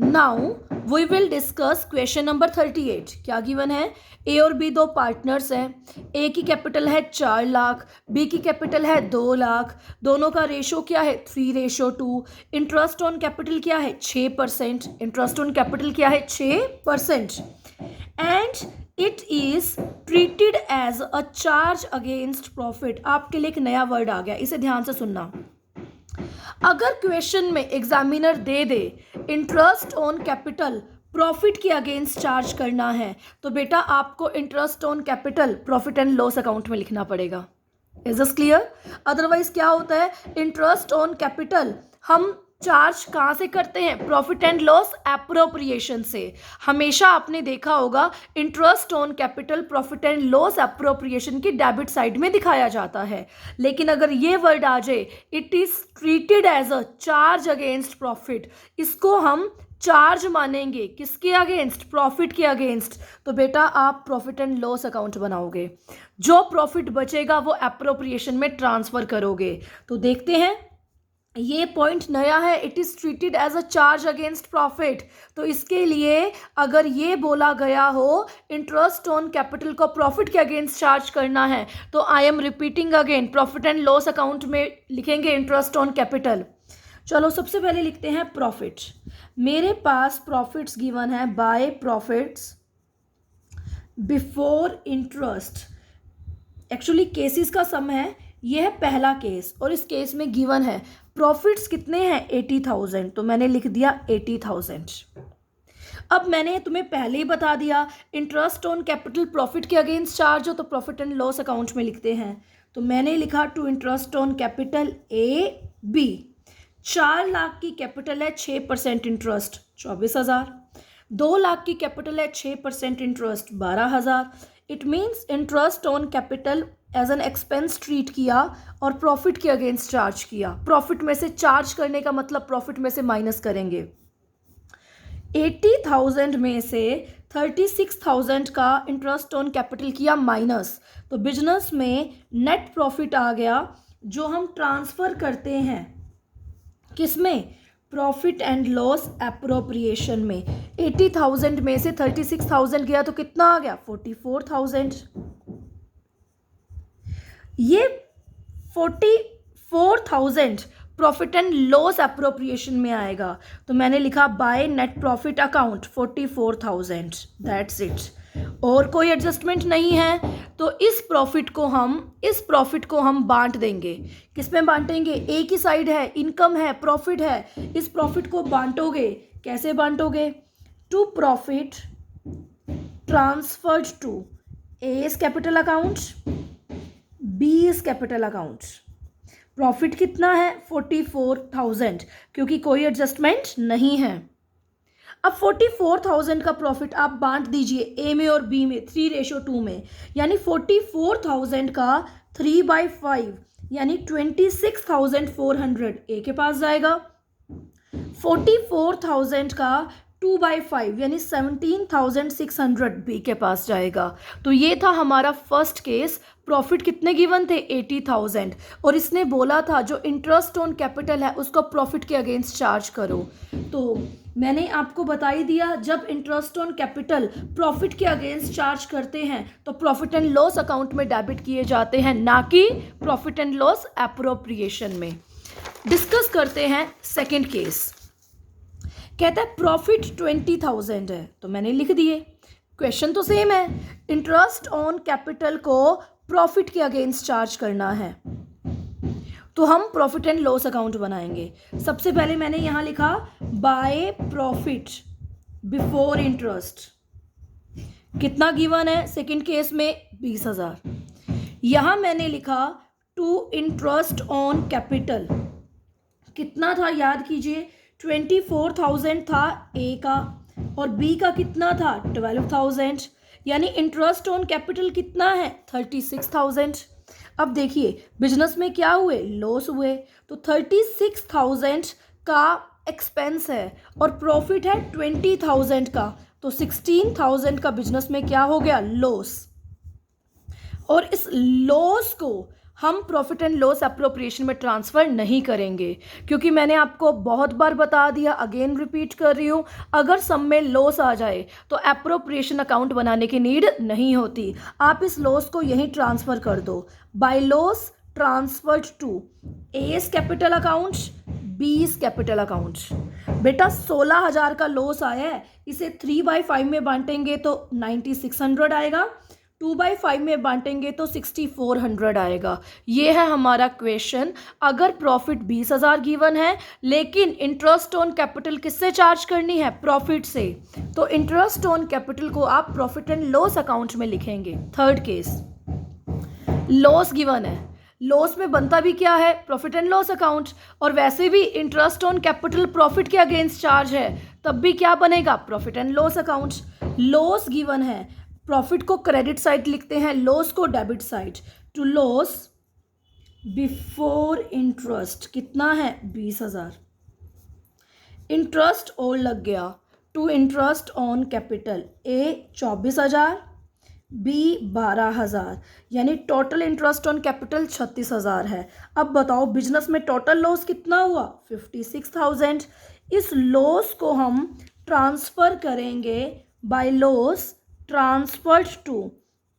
Now we will discuss question number 38। क्या given है? ए और बी दो पार्टनर्स हैं। ए की कैपिटल है 4 लाख, बी की कैपिटल है 2 लाख। दोनों का रेशो क्या है? 3:2। इंटरेस्ट ऑन कैपिटल क्या है? 6%। इंटरेस्ट ऑन कैपिटल क्या है? 6%। And it is treated as a charge against profit. आपके लिए एक नया वर्ड आ गया, इसे ध्यान से सुनना। अगर क्वेश्चन में examiner they interest on capital profit के अगेंस्ट चार्ज करना है, तो बेटा आपको interest on capital profit and loss account में लिखना पड़ेगा। Is this clear? अदरवाइज क्या होता है, इंटरेस्ट ऑन कैपिटल हम चार्ज कहाँ से करते हैं? प्रॉफिट एंड लॉस एप्रोप्रिएशन से। हमेशा आपने देखा होगा interest on capital profit and loss appropriation की डेबिट साइड में दिखाया जाता है। लेकिन अगर ये वर्ड आ जाए, it is treated as a charge against profit, इसको हम चार्ज मानेंगे किसके अगेंस्ट? प्रॉफिट के अगेंस्ट। तो बेटा आप प्रॉफिट एंड लॉस अकाउंट बनाओगे, जो प्रॉफिट बचेगा वो एप्रोप्रिएशन में ट्रांसफर करोगे। तो देखते हैं, ये पॉइंट नया है, it is treated as a charge against profit. तो इसके लिए अगर ये बोला गया हो इंटरेस्ट ऑन कैपिटल को प्रॉफिट के अगेंस्ट चार्ज करना है, तो I am repeating again, profit and loss account में लिखेंगे इंटरेस्ट ऑन कैपिटल। चलो सबसे पहले लिखते हैं प्रॉफिट। मेरे पास प्रॉफिट्स गिवन है, by profits before interest. Actually cases का सम है, यह है पहला केस, और इस केस में गिवन है प्रॉफिट्स कितने हैं? 80,000। तो मैंने लिख दिया 80,000। अब मैंने तुम्हें पहले ही बता दिया इंटरेस्ट ऑन कैपिटल प्रॉफिट के अगेंस्ट चार्ज हो तो प्रॉफिट एंड लॉस अकाउंट में लिखते हैं। तो मैंने लिखा to interest on capital A B. 4 lakh की कैपिटल है, 6% इंटरेस्ट 24,000। 2 लाख की कैपिटल है, 6% interest 12,000। It means interest on capital as an expense treat किया और प्रॉफिट के अगेंस्ट चार्ज किया। प्रॉफिट में से चार्ज करने का मतलब प्रॉफिट में से माइनस करेंगे। 80,000 में से 36,000 का इंटरेस्ट ऑन कैपिटल किया माइनस, तो बिजनेस में नेट प्रॉफिट आ गया जो हम ट्रांसफर करते हैं किसमें? प्रॉफिट एंड लॉस एप्रोप्रिएशन में। 80,000 में से 36,000 गया तो कितना आ गया? 44,000। ये 44,000 प्रॉफिट एंड लॉस एप्रोप्रिएशन में आएगा। तो मैंने लिखा by net profit account 44,000, that's it. और कोई एडजस्टमेंट नहीं है, तो इस प्रॉफिट को हम बांट देंगे। किस में बांटेंगे? ए की साइड है, इनकम है, प्रॉफिट है, इस प्रॉफिट को बांटोगे। कैसे बांटोगे? To profit transferred to A's capital account, B's capital account. Profit कितना है? 44,000, क्योंकि कोई एडजस्टमेंट नहीं है। अब 44,000 का प्रॉफिट आप बांट दीजिए ए में और बी में 3:2 में, यानी 44,000 का 3/5 यानी 26,400 ए के पास जाएगा। 44,000 का 2/5 यानी 17,600 बी के पास जाएगा। तो ये था हमारा फर्स्ट केस। प्रॉफिट कितने गिवन थे? 80,000, और इसने बोला था जो इंटरेस्ट ऑन कैपिटल है उसको प्रॉफिट के अगेंस्ट चार्ज करो। तो मैंने आपको बता ही दिया, जब इंटरेस्ट ऑन कैपिटल प्रॉफिट के अगेंस्ट चार्ज करते हैं तो प्रॉफिट एंड लॉस अकाउंट में डेबिट किए जाते हैं, ना कि प्रॉफिट एंड लॉस एप्रोप्रिएशन में। डिस्कस करते हैं सेकेंड केस। कहता है प्रॉफिट 20,000 है, तो मैंने लिख दिए। क्वेश्चन तो सेम है, इंटरेस्ट ऑन कैपिटल को प्रॉफिट के अगेंस्ट चार्ज करना है, तो हम प्रॉफिट एंड लॉस अकाउंट बनाएंगे। सबसे पहले मैंने यहां लिखा बाय प्रॉफिट बिफोर इंटरेस्ट। कितना गिवन है? सेकंड केस में 20,000। यहां मैंने लिखा टू इंटरेस्ट ऑन कैपिटल। कितना था? याद कीजिए, 24,000 था ए का, और बी का कितना था? 12,000, यानी इंटरेस्ट ऑन कैपिटल कितना है? 36,000। अब देखिए बिजनेस में क्या हुए? लॉस हुए, तो 36,000 का एक्सपेंस है और प्रॉफिट है 20,000 का, तो 16,000 का बिजनेस में क्या हो गया? लॉस। और इस लॉस को हम प्रॉफिट एंड लॉस अप्रोप्रिएशन में ट्रांसफ़र नहीं करेंगे, क्योंकि मैंने आपको बहुत बार बता दिया, अगेन रिपीट कर रही हूँ, अगर सम में लॉस आ जाए तो अप्रोप्रिएशन अकाउंट बनाने की नीड नहीं होती। आप इस लॉस को यहीं ट्रांसफ़र कर दो। By loss transferred to A's capital account, B's capital account. बेटा 16,000 का लॉस आया है, इसे 3/5 में बांटेंगे तो 9600 आएगा, 2/5 में बांटेंगे तो 6400 आएगा। ये है हमारा क्वेश्चन। अगर प्रॉफिट 20,000 गिवन है लेकिन इंटरेस्ट ऑन कैपिटल किससे चार्ज करनी है? प्रॉफिट से, तो इंटरेस्ट ऑन कैपिटल को आप प्रॉफिट एंड लॉस अकाउंट में लिखेंगे। थर्ड केस, लॉस गिवन है, लॉस में बनता भी क्या है? प्रॉफिट एंड लॉस अकाउंट, और वैसे भी इंटरेस्ट ऑन कैपिटल प्रॉफिट के अगेंस्ट चार्ज है, तब भी क्या बनेगा? Profit and loss account. Loss given है, प्रॉफिट को क्रेडिट साइड लिखते हैं, लॉस को debit side. To loss before interest कितना है? 20,000। इंटरेस्ट और लग गया, to interest on capital, A 24,000, B 12,000, यानी टोटल इंटरेस्ट ऑन कैपिटल 36,000 है। अब बताओ बिजनेस में टोटल लॉस कितना हुआ? 56,000। इस लॉस को हम ट्रांसफ़र करेंगे by loss transferred to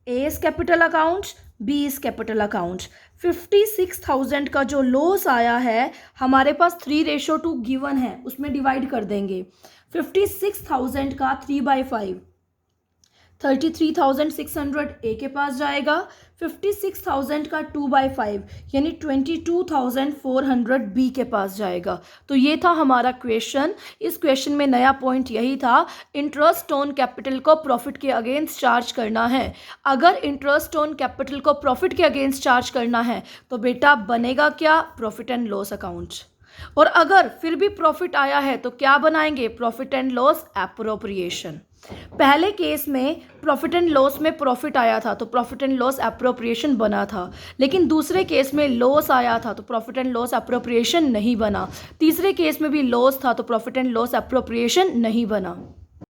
A's capital account, B's capital account. 56,000 का जो लॉस आया है, हमारे पास 3:2 गिवन है, उसमें डिवाइड कर देंगे। 56,000 का 3/5, 33,600 ए के पास जाएगा। 56,000 का 2/5 यानी 22,400 बी के पास जाएगा। तो ये था हमारा क्वेश्चन। इस क्वेश्चन में नया पॉइंट यही था, इंटरेस्ट ऑन कैपिटल को प्रॉफिट के अगेंस्ट चार्ज करना है। अगर इंटरेस्ट ऑन कैपिटल को प्रॉफिट के अगेंस्ट चार्ज करना है तो बेटा बनेगा क्या? Profit and loss account. और अगर फिर भी प्रॉफिट आया है तो क्या बनाएंगे? Profit and loss appropriation. पहले केस में प्रॉफिट एंड लॉस में प्रॉफिट आया था तो प्रॉफिट एंड लॉस एप्रोप्रिएशन बना था, लेकिन दूसरे केस में लॉस आया था तो प्रॉफिट एंड लॉस एप्रोप्रिएशन नहीं बना। तीसरे केस में भी लॉस था तो प्रॉफिट एंड लॉस एप्रोप्रिएशन नहीं बना।